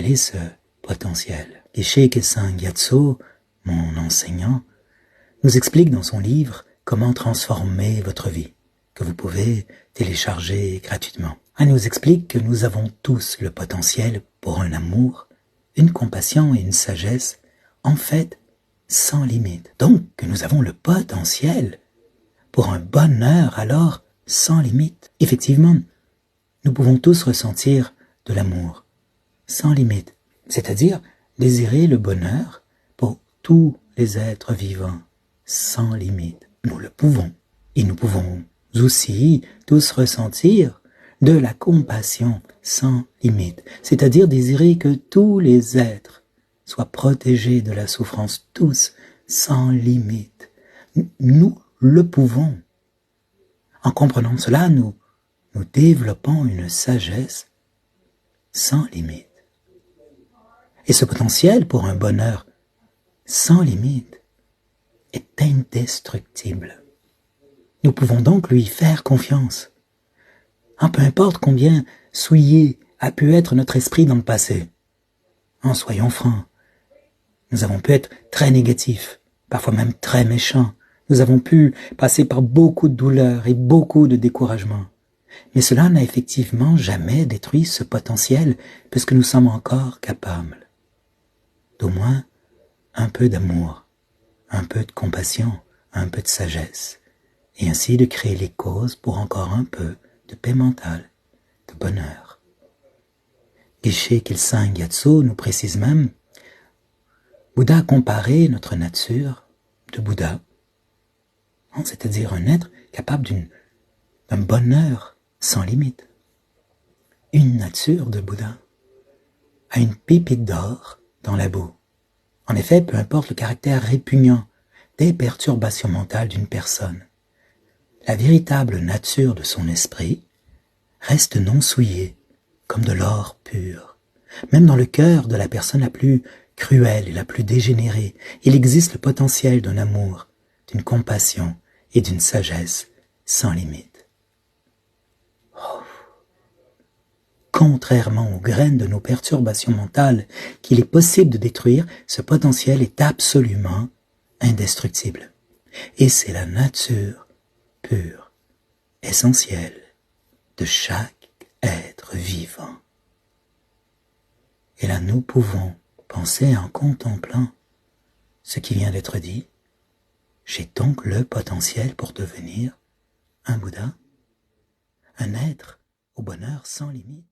quel est ce potentiel? Geshe Kelsang Gyatso, mon enseignant, nous explique dans son livre comment transformer votre vie, que vous pouvez télécharger gratuitement. Il nous explique que nous avons tous le potentiel pour un amour, une compassion et une sagesse, en fait, sans limite. Donc, que nous avons le potentiel pour un bonheur, alors, sans limite. Effectivement, nous pouvons tous ressentir de l'amour, sans limite, c'est-à-dire désirer le bonheur pour tous les êtres vivants, sans limite. Nous le pouvons. Et nous pouvons aussi tous ressentir de la compassion sans limite, c'est-à-dire désirer que tous les êtres soient protégés de la souffrance, tous, sans limite. Nous le pouvons. En comprenant cela, nous développons une sagesse sans limite. Et ce potentiel pour un bonheur sans limite est indestructible. Nous pouvons donc lui faire confiance. Peu importe combien souillé a pu être notre esprit dans le passé. Soyons francs, nous avons pu être très négatifs, parfois même très méchants. Nous avons pu passer par beaucoup de douleurs et beaucoup de découragement. Mais cela n'a effectivement jamais détruit ce potentiel, puisque nous sommes encore capables d'au moins un peu d'amour, un peu de compassion, un peu de sagesse, et ainsi de créer les causes pour encore un peu de paix mentale, de bonheur. Geshe Kelsang Gyatso nous précise même, Bouddha a comparé notre nature de Bouddha, c'est-à-dire un être capable d'un bonheur sans limite. Une nature de Bouddha a une pépite d'or dans la boue. En effet, peu importe le caractère répugnant des perturbations mentales d'une personne, la véritable nature de son esprit reste non souillée, comme de l'or pur. Même dans le cœur de la personne la plus cruelle et la plus dégénérée, il existe le potentiel d'un amour, d'une compassion et d'une sagesse sans limite. Contrairement aux graines de nos perturbations mentales qu'il est possible de détruire, ce potentiel est absolument indestructible. Et c'est la nature pure, essentielle de chaque être vivant. Et là, nous pouvons penser en contemplant ce qui vient d'être dit. J'ai donc le potentiel pour devenir un Bouddha, un être au bonheur sans limite.